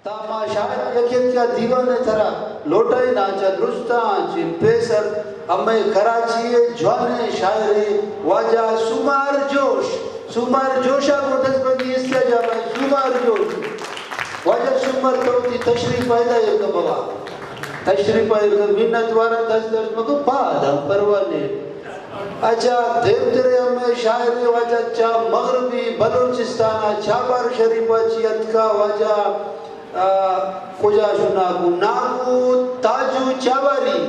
तामा शायर यकिया दीवाने थरा लोटाई नाचा दुरुस्तांची पेसर अम्मे कराची जवाने शायरे वाजा सुमार जोशा कोटस बंदी इससे जावे सुमार जोश वाजा सुमार कवती तशरीफ पैदा एक बाबा तशरीफ पैदा मिन्नत वारा दस मको पादम परवाने अच्छा देवतरे अम्मे शायरे वाजा चा मगरबी बलूचिस्तान छाबार शरीफाची अतका वाजा कुजा शुनाकू नाकू ताजू चाबारी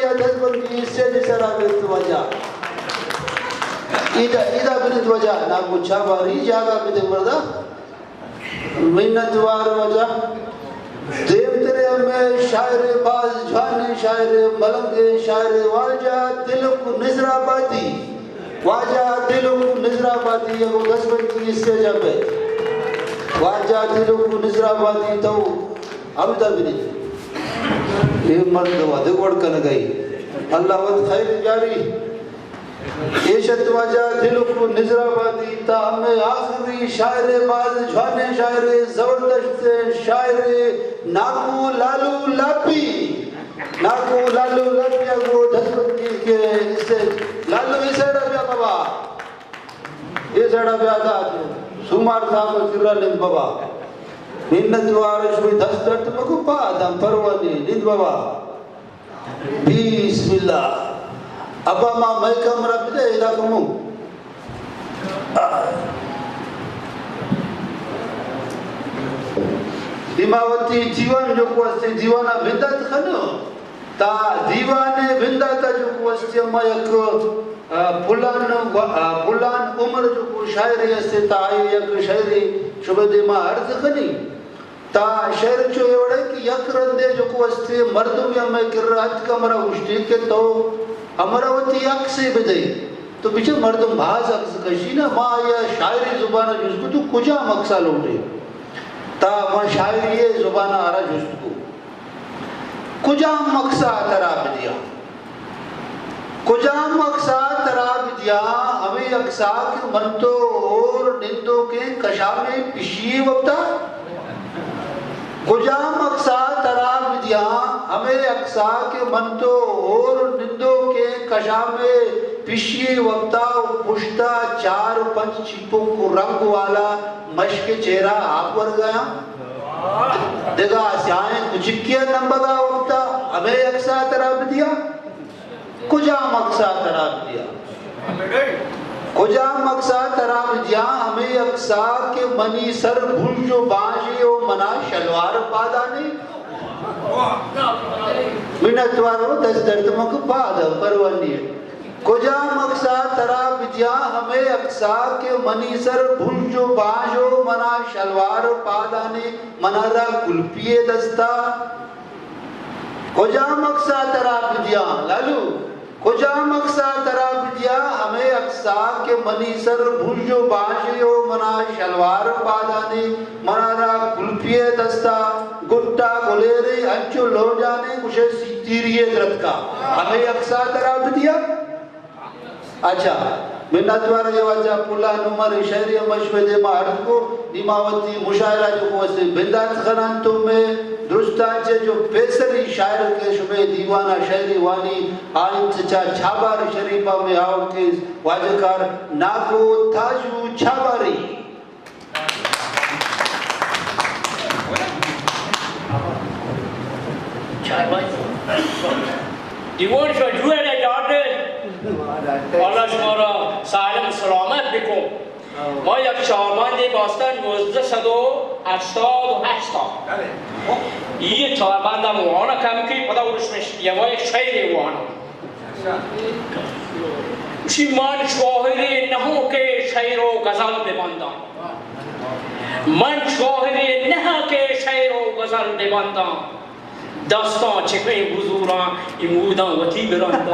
अदस बंदी इससे दिसरा बित वजा इदा बित वजा नाकू चाबारी जागा बित मर्दा मिन्नत वार वजा देवतरे में शायरे बाज जाने शायरे मलंगे शायरे वाजा दिल को निजराबादी ये वो दस बंदी इससे जाबे वाजा दिलों को निजराबादी तो अब तक नहीं ये मर्द वादे कोड कर गई अल्लाह वत खैर जारी ये शत वाजा दिलों को निजराबादी ता हमें आखिरी शायरे बाज जाने शायरे जबरदस्त शायरे नाकू लालू लापी को दसबंदी के इससे लालू इसे डबिया बाबा ये सड़ा ब्यादा सुमार साहब सिरले बाबा मिन्नत वारिश भी दस दर्द मको पादम परवानी निद बाबा बिस्मिल्लाह अब्बा मा मैं कमरा बिदे इला कमु दिमावती जीवन जो कोस्ते जीवना बिंदत खनो ता दीवाने बिंदत जो कोस्ते मयक पुलान उम्र जो को शायरी असते ताई यक शायरी शुबदे मा अर्थ खनी ता शहर जो एवढे की यक रंदे जो को असते मर्दम या मैं किरात कमरा उष्टी के तो अमरावती यक से बदे तो पीछे मर्दम भाज अक्स कशी ना मा या शायरी जुबान जुसको तो कुजा मक्सा लोटे ता मा शायरी ये जुबान आरा जुसको कुजा मक्सा तराब दिया हमें अक्सा के मनतो और निंदो के कशा में पिशी वक्ता गुजाम अक्सा तराब दिया हमें अक्सा के मनतो और निंदो के कशा में पिशी वक्ता पुश्ता 4-5 छिपों को रंग वाला मश्क चेहरा आप वर गया देखा आशाएं कुछ किया नंबगा वक्ता हमें अक्सा तराब दिया कुजा मक्सा तराब दिया हमें अक्सा के मनी सर भुंजो बाजी ओ मना शलवार पादानी मिनटवारो दस दर्द मक पाद परवनी कुजा मक्सा तराब दिया हमें अक्सा के मनी सर भुंजो बाजो मना शलवार पादानी मनारा कुल्पिए दस्ता कुजा मक्सा तराब दिया लालू कुजा मक्सा तराब दिया हमें अक्सा के मनीसर भुंजो बाशियो मना शलवार पादाने मनारा कुल्फिए दस्ता गुट्टा गोलेरे अंचो लो जाने कुछ सीतीरिये द्रत का हमें अक्सा तराब दिया अच्छा मिन्नतवार ये वाजा पुला नुमर शहरी मशवदे मार्ग को निमावती मुशायरा जो को से बिंदात खनान तो में दुरुस्तान से जो पेसरी शायर के शुबे दीवाना शहरी वाली आलिम चचा छाबार शरीफा में आओ के वाजकार नाको ताजू छाबारी दीवान शो जुए ने जाते Allah şumara salim selamet bikum. Ma yak şarmandi bastan 1988. İyi çarbanda muana kamki pada uruşmuş. Ya var şehri muana. Şiman şahiri neho ke şehro gazal bebanda. Man şahiri neha ke şehro gazal bebanda. Dastan çekmeyi huzura imudan vati biranda.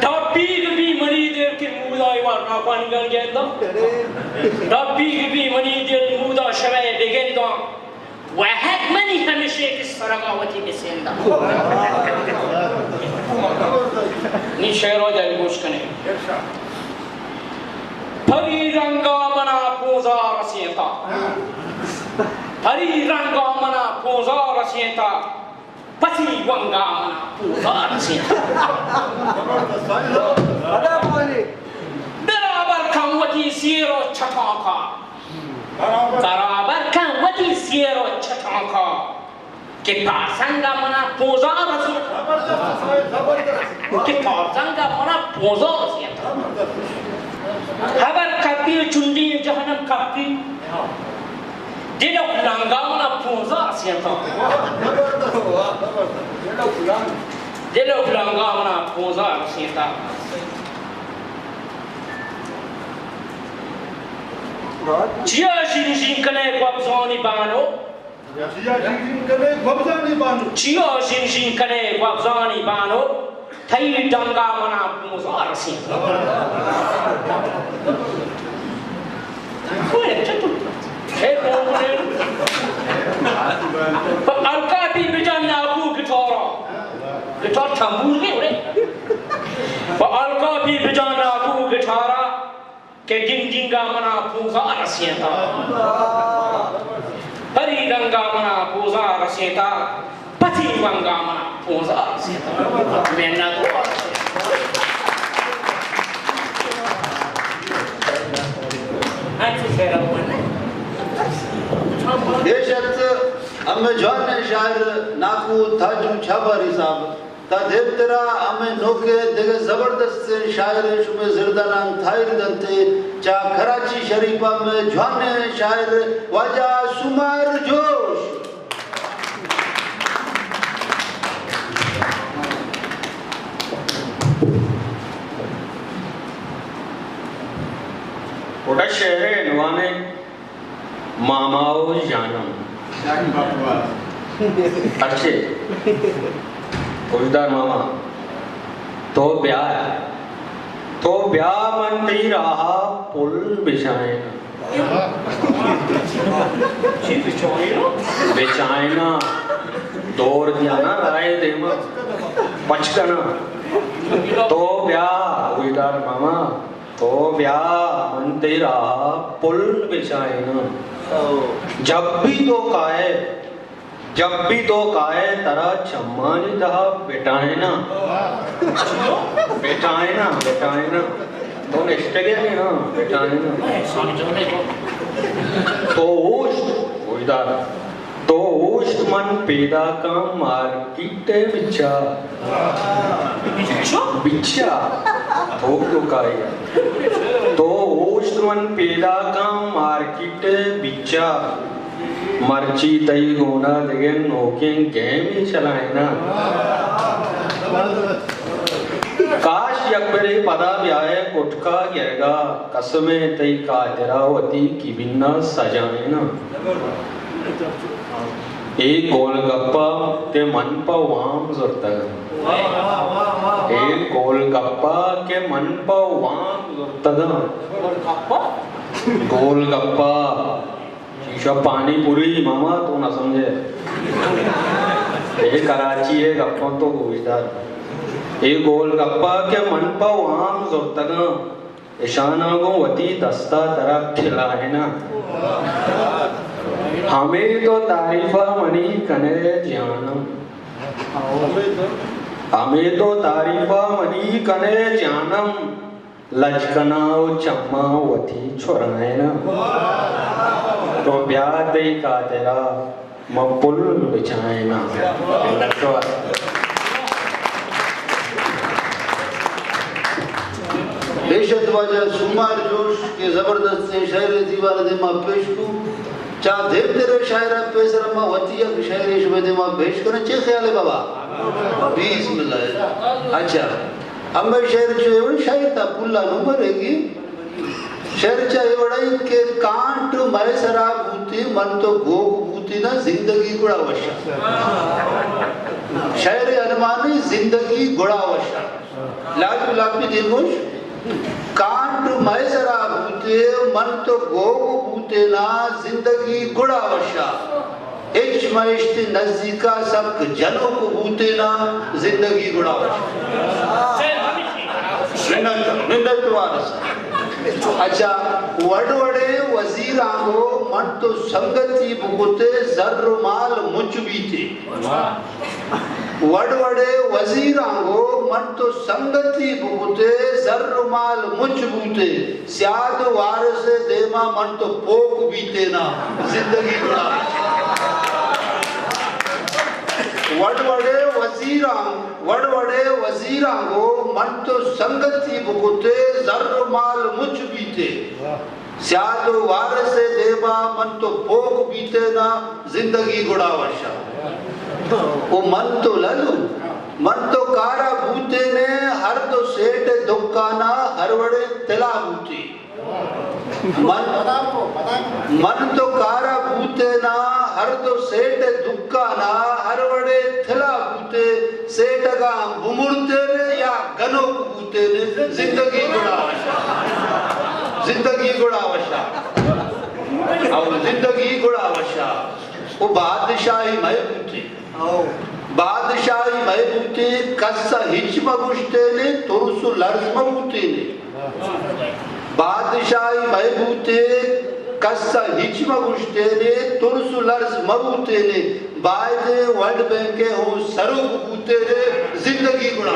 Tapi gibi mani der ki muda var rapan gelgenda. Tapi gibi mani der muda şeveye begenda. Ve hak mani hemşe ki saragavati besenda. Ni şehro del goş kane. हरी रंगा मना पोजा रसेता हरी रंगा मना पोजा रसेता पसी वंगा मना पोजा रसेता बराबर खंवती सिरो छटाका बराबर खंवती सिरो छटाका के पासंगा मना पोजा रसेता के पासंगा मना पोजा रसेता खबर कपी चुंडी जहनम कपी दिलो लंगावना पोजा रसेता दिलो लंगावना पोजा रसेता चिया जिंजिन कने gwabzani bano चिया जिंजिन कने gwabzani bano thai danga mana poza rसेता कोई चतु है कोने पर अलकाती बिजाना अबू गिटार थंबूर ने उरे पर अलकाती बिजाना अबू गिटारा के जिंजिंगा मना पोजा रसेता हरी रंगा मना पोजा रसेता पति वंगा मना पोजा रसेता मेना तो देशत अमे जवान शायर नाकू थाजू छाबारी साहब ता देवतरा अमे नोके देगे जबरदस्त शायर शुमे जिरदानान थायर दंते चा कराची शरीफा में जवान शायर वाजा सुमार जोश ओटा शहरे नवाने मामाओ जानम अच्छे फौजदार मामा तो ब्याह मनती रहा पुल बिछाए बिछाएना दौर दिया ना राय दे पचकना तो ब्याह फौजदार मामा तो ब्याह मनते रहा पुल बिछाएना जब भी तो काए तरा चम्मानी दहा बेटाएना तो नेस्टगे नहीं ना बेटाएना तो ओष्ट मन पैदा का मार्केट बिच्छा तो काया तो ओष्ट मन पैदा का मार्केट बिच्छा मर्ची तई होना देगे नोकें गेम ही चलाए ना काश यकबरे पदा ब्याहे कुटका गिरगा कसमे तई काजरावती की बिन्ना सजाए ना एक गोलगप्पा के मन पर वाम जुरता एक गोलगप्पा के मन पर वाम जुरता गोलगप्पा शीशा पानी पूरी मामा तो ना समझे ये कराची है गप्पा तो गोविदार ये गोलगप्पा के मन पर वाम जुरतना ईशाना को वती दस्ता तरह खिलाए ना हमें तो तारीफा मनी कने जानम हमें तो तारीफा मनी कने जानम लचकनाओ चम्मा वती छोराए ना तो ब्याह दे का तेरा मपुल बिछाए ना बेशत वाजा सुमार जोश के जबरदस्त शायर दीवार दे मा पेश को चा देव तेरे शायरा पेसर मा वतिया के शायर इस में दे मा पेश करने चे ख्याल है बाबा बिस्मिल्लाह अच्छा अम्मा शायर जो है शायर था पुल्ला नंबर है शहरच्या एवढाई के कांट मैसरा भूती मन तो गोग भूती ना जिंदगी गुड़ावशा शायर अरमानी जिंदगी गुड़ावशा लाख लापी दिनोश कांट मैसरा भूते मन तो गोग भूते ना जिंदगी गुड़ावशा इश्क मइश्क नजदीका सब जनों को भूते ना जिंदगी गुड़ावशा निंदत वारस अच्छा वड वडे वजीरांगो मन तो संगति बुगुते जर्र माल मुच बीते वड वडे वजीरांगो मन तो संगति बुगुते जर्र माल मुच बूते स्याद वारस देमा मन तो पोक बीते ना जिंदगी बड़ा वड वडे वजीरांगो मन तो संगति बुगुते जर्र माल मुच बीते स्याद वारस देवा मन तो पोक बीते ना जिंदगी गुड़ा वर्षा वो मन तो ललू मन तो कारा भूते ने हर तो सेठ दुकाना हर वड़े तिला भूते मन तो कारा भूते ना हर तो सेठ दुकाना हर वड़े थिला भूते सेठ का बुमुड़ते ने या गनो भूते ने जिंदगी गुड़ा वशा और जिंदगी गुड़ा वशा वो बादशाही महबूते कस्सा हिच मगुश्ते ने तुरसु लर्ज मगूते ने बादशाही महबूते कस्सा हिच मगुश्ते ने तुरसु लर्ज मगूते ने बायदे वर्ल्ड बैंक के हो सरू बूते ने जिंदगी गुड़ा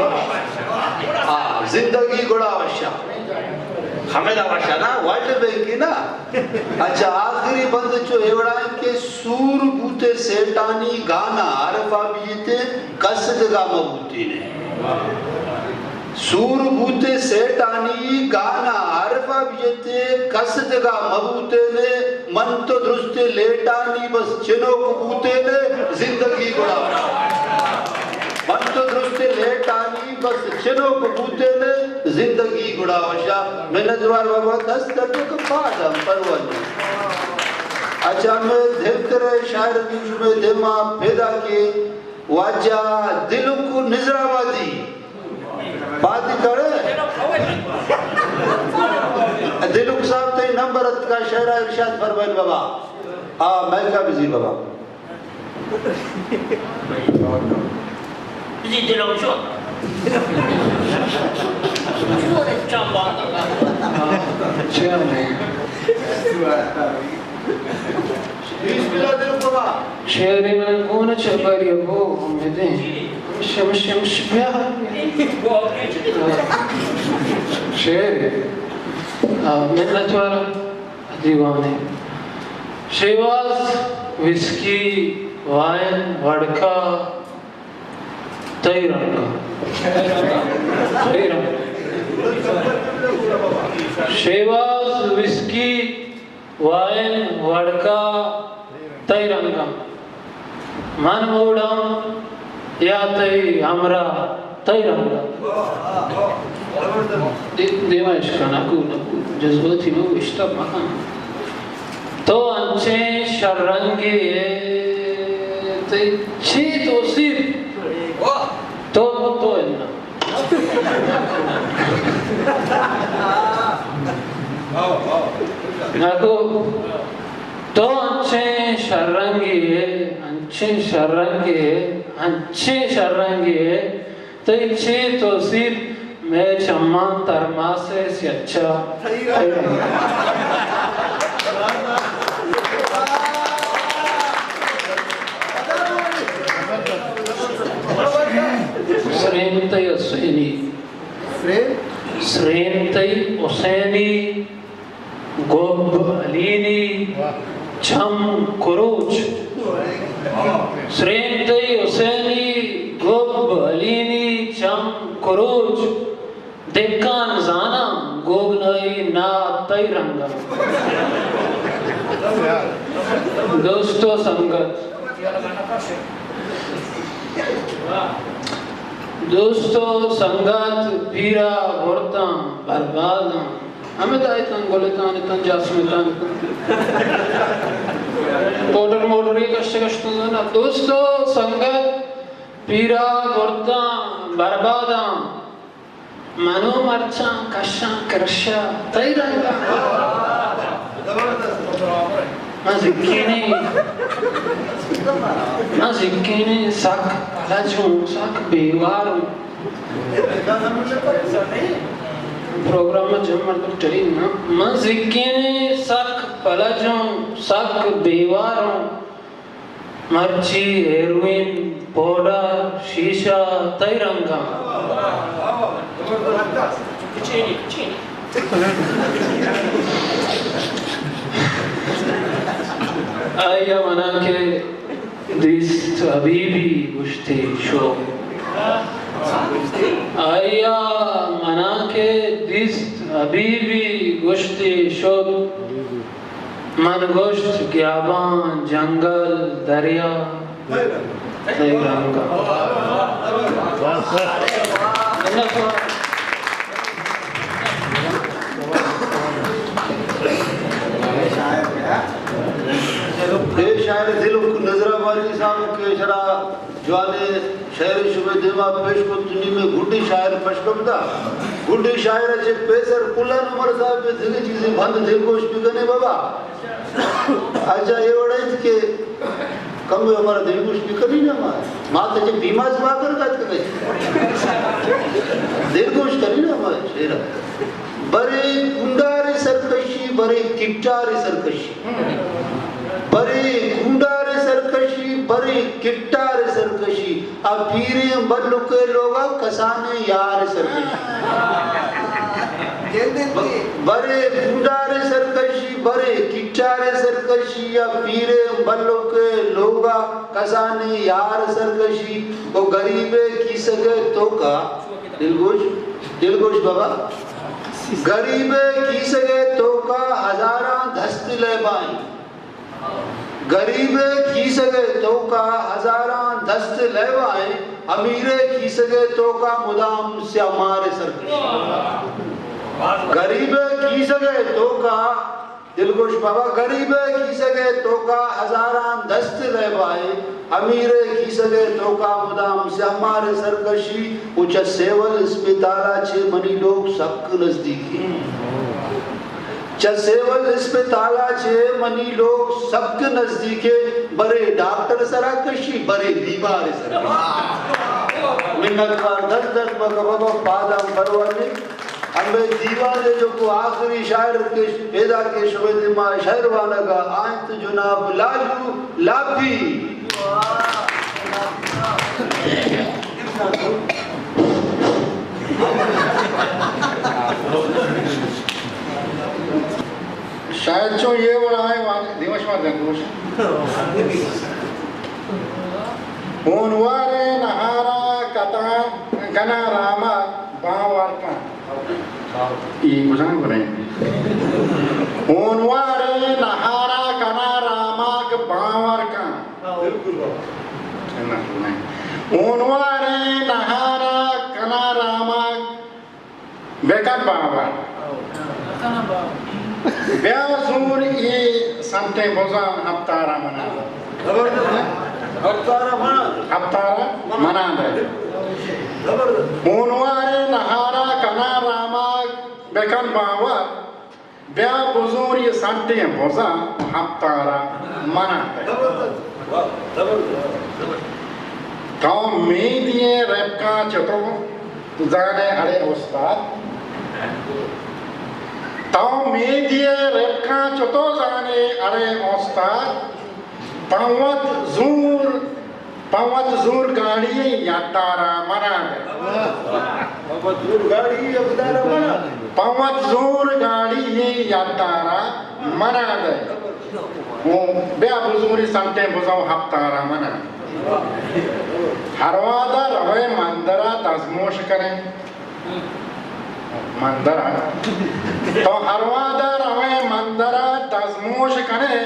हाँ जिंदगी गुड़ा वशा हमें वशा ना वर्ल्ड बैंक की ना अच्छा आखिरी बंद जो एवड़ा के सूर बूते सेटानी गाना आरफा बीते कसद गा मबूती ने सूर बूते सेटानी गाना आरफा बीते कसद गा मबूते ने मन तो दुरुस्ते लेटानी बस चिनो बूते ने जिंदगी गुड़ा मन तो दुरुस्ते लेटानी बस चिनो बूते ने जिंदगी गुड़ा वशा मेहनतवार बाबा दस्तक का पादम परवन अच्छा मैं देवतरे शायर बीच में देमा पैदा के वाजा दिल को निजरावादी बात करे दिलुक साहब ते नंबर का शायर इरशाद फरमाइल बाबा हाँ मैं का बिजी बाबा जी दिलों शो शेर में कौन चबर ये वो हमें दे शम शम शब्या शेर मिन्नत वाला दीवाने शेवास विस्की वाइन वड़का तैरंगा शेवास विस्की वाइन वड़का तैरंगा मन मोड़म या तई हमरा तैरंगा देवा इश्का नकू जज्बाती में इश्ता मकान तो अंचे शरंगे तई छी तो सिर्फ तो इन्ना नकू तो अंचे शरंगे तो इच्छे तो सिर्फ मैं चम्मा तरमासे से अच्छा श्रेमतई हुसैनी गोब अलीनी छम कुरूच श्रेमतई हुसैनी गोब अलीनी छम कुरूच देकान जाना गोगनई ना तैरंगा दोस्तों संगत पीरा वर्ता बर्बाद हमें तो इतना गोलेतान इतना जासमेतान पाउडर मोडर ये कष्ट ना दोस्तों संगत पीरा वर्ता बर्बाद मनो मरचा कशा करशा तैरंगा Mazikini sak lajun sak bewaru programme में जम मतलब चली ना मज़िक्कीने सख पलजों सख बेवारों मर्ची हेरोइन पाउडर शीशा तैरंगा चीनी आया मना के दिस्त हबीबी गुश्ते शो आया मना के दिस्त हबीबी गुश्ते शो मन गोश्त ग्याबान जंगल दरिया तैरंगा ये शायर दिल नजराबादी साहब के छड़ा जवाने शहर शुबे दिमा पेश को तुनी में गुड्डी शायर पशकमदा गुड्डी शायर अच्छे पेसर पुलन उमर साहब पे दिल चीजें बंद दिल को स्पीकर ने बाबा अच्छा ये वड़े के कम हमारा दिल को स्पीकर ही ना माँ तो जब बीमा से बात करता है दिल को स्पीकर ही ना माँ शेरा बरे कुंडारे सरकशी बरे किट्टारे सरकशी बरे कुंडारे सरकशी बरे किट्टारे सरकशी अब पीरे बल्लु के लोगा कसाने यार सरकशी बरे कुंडारे सरकशी बरे किट्टारे सरकशी या पीरे बल्लु के लोगा कसाने यार सरकशी वो गरीबे की सगे तो का दिलगोश बाबा गरीबे की सगे तो का हजारा धस्त ले बाई गरीबे की सगे तो का हजारा दस्त लेवाए अमीरे की सगे तो का मुदाम से हमारे सरकशी गरीबे की सगे तो का दिलगोश बाबा गरीबे की सगे तो का हजारा दस्त लेवाए अमीरे की सगे तो का मुदाम से हमारे सरकशी उच्च सेवल अस्पताला छे मनी लोग सबके नजदीकी चसेवल अस्पताला छे मनी लोग सबके नजदीके बड़े डॉक्टर सरकशी बड़े बीमार सरकशी मिन्नत बार दस बाबा पादम परवाने हमें दीवाने जो को आखिरी शायर के पैदा के शुबे मा शायर वाला का आयत जनाब लालू लाभी शायद जो ये वाला है वहाँ दिवस में दंगोश उनवारे नहारा कता कना रामा बावर का ये गुजान करें उनवारे नहारा कना रामा के बावर का उनवारे नहारा कना रामा बेकार बावर ब्याजूर ये संते बोझा हफ्तारा मना दे उनवारे नहारा कना रामा बेकन बावा ब्या बुजूर ये संते बोझा हफ्तारा मना दे तो मेदिए रेपका चतो जाने अरे उस्ताद ताऊ मेदिए रेपका चतो जाने अरे उस्ताद पावत जोर गाड़ी यातारा मना दे पावत जोर गाड़ी यातारा मना दे वो बेआ बुजुरी संते बुजाओ हफ्तारा मना हरवादा रवे मंदरा तजमोश करें मंदरा तो हरवादा रवे मंदरा तजमोश करें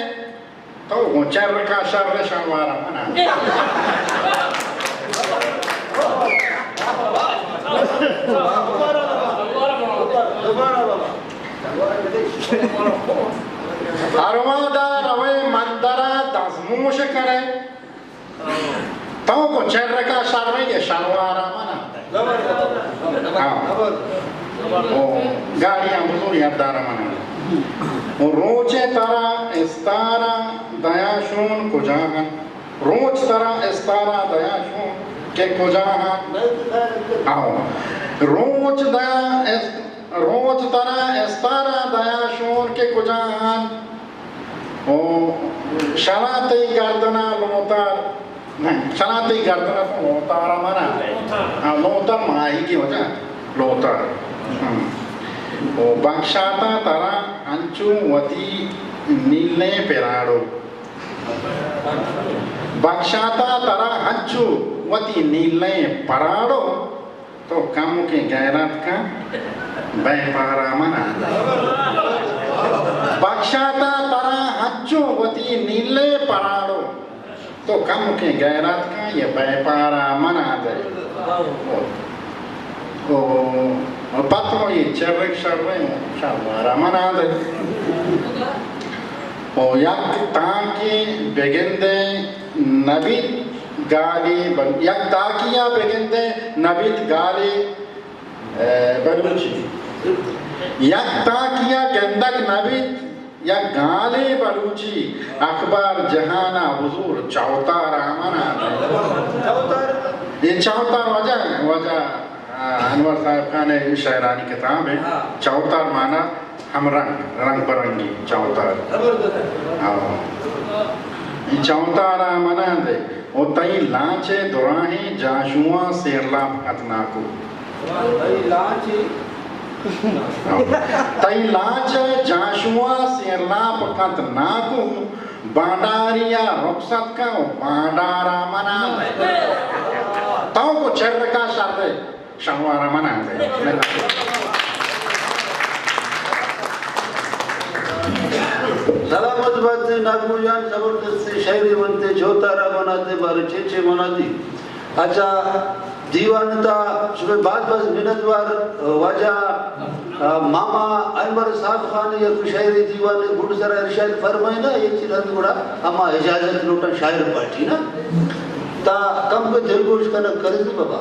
तो ऊंचर का शर्र शलवारा मना हरवादा रवे मंदरा तजमोश करें तो ऊंचर का शर्र ये शलवारा मना गाड़ियां बुजुर्ग यादारा मना रोचे तरा इस्तारा दयाशून कुजाहन रोज तरा इस्तारा दयाशून के कुजाहन आओ रोज दया रोज तरह एस्तारा दया शोर के कुजान ओ शराते गर्दना लोतार नहीं शराते गर्दना तो लोतार मना हाँ लोतार माही की वजह लोतार ओ बक्षाता तरह अंचु वती नीले पेराडो बक्षाता तरह अंचु वती नीले पराडो तो kamu ke gairat ka baypara mana bakshata tara haccu wati nile parado तो kamu ke gairat ka ye baypara mana de o patro ye cherrek sharre shalwara mana de o yak taaki begende nabi गाली yak takiya begende nabit gali baluchi yak takiya gendak nabit yak gali baluchi अखबार जहाना हुजूर चौतार आमना ये चौतार वजह अनवर साहब खान ने शायरानी किताब है चौतार माना हम रंग बरंगी चौतार चौतार आमना दे ओ तई लाचे दुराही जाशुआ सेरला खतनाकू तई लाचे जाशुआ सेरला खतनाकू बांडारिया रुखसत का बांडारा मना ताऊ को चर्र का शर्त शनवारा मना सलामत बाते नागमुजान जबरदस्त शायरी बनते जोतारा बनाते बारे चेचे बनाती अच्छा दीवानता सुबह बाद बस मिनटवार वजह मामा अनवर साहब खान या शायरी दीवाने गुड सरा इरशाद फरमाए ना ये चीज थोड़ा अमा इजाजत लोटा शायर पार्टी ना ता कम को दिलगोश करना करे तो बाबा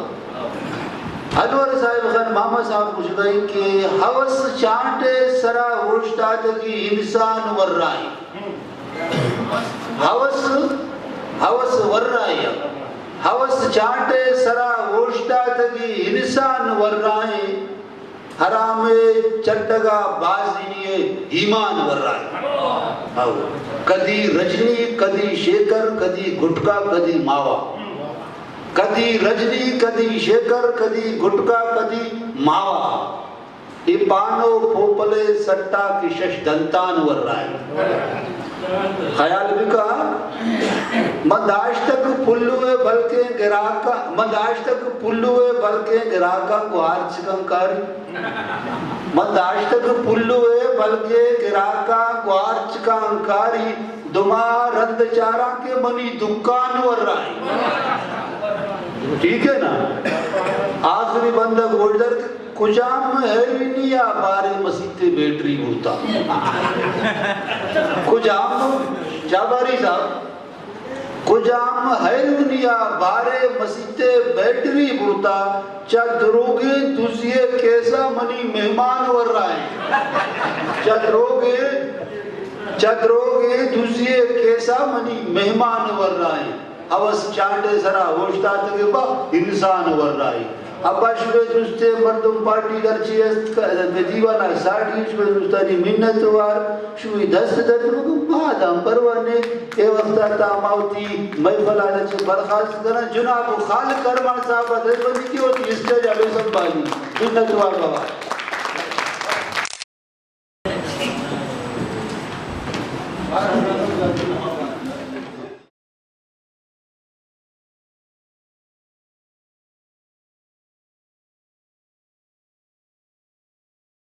अनवर साहब खान मामा साहब पूछता कि हवस चांटे सरा उस्ताद की इंसान वर्राई हवस वर्राई हवस चांटे सरा उस्ताद की इंसान वर्राई हरामे चट्टगा बाजिनिये ईमान वर्राई हाउ कदी रजनी कदी शेखर कदी गुटका कदी मावा कदी रजनी कदी शेखर कदी गुटका कदी मावा इपानो पोपले सट्टा की शश दंतान वर्राय ख्याल भी कहा मदाश तक पुल्लुए बल्कि गिराका मदाश तक पुल्लुए बल्कि गिराका गुहार चिकंकारी मदाश तक पुल्लुए बल्कि गिराका गुहार चिकंकारी दुमा रंद चारा के मनी दुकान वर्राय ठीक है ना आखिरी बंदा गोल्डर कुजाम है भी नहीं या बारे मसीते बैटरी होता कुजाम जाबारी साहब कुजाम है भी नहीं या बारे मसीते बैटरी होता चद्रोगे तुझे कैसा मनी मेहमान वर रहा है चद्रोगे तुझे कैसा मनी मेहमान वर रहा है अवस चांटे सरा होशता तक बा इंसान वर रहा है अब्बा शुरू जुस्ते मर्दम पार्टी करची दीवाना साड़ी शुरू जुस्तानी मिन्नत वार शुरू दस्त दर्द को बादाम परवाने ए वक्त तामावती महफल आले से बर्खास्त करना जनाब खालिक करमान साहब दरबंदी की होती इसके जावे संभाली मिन्नत वार बाबा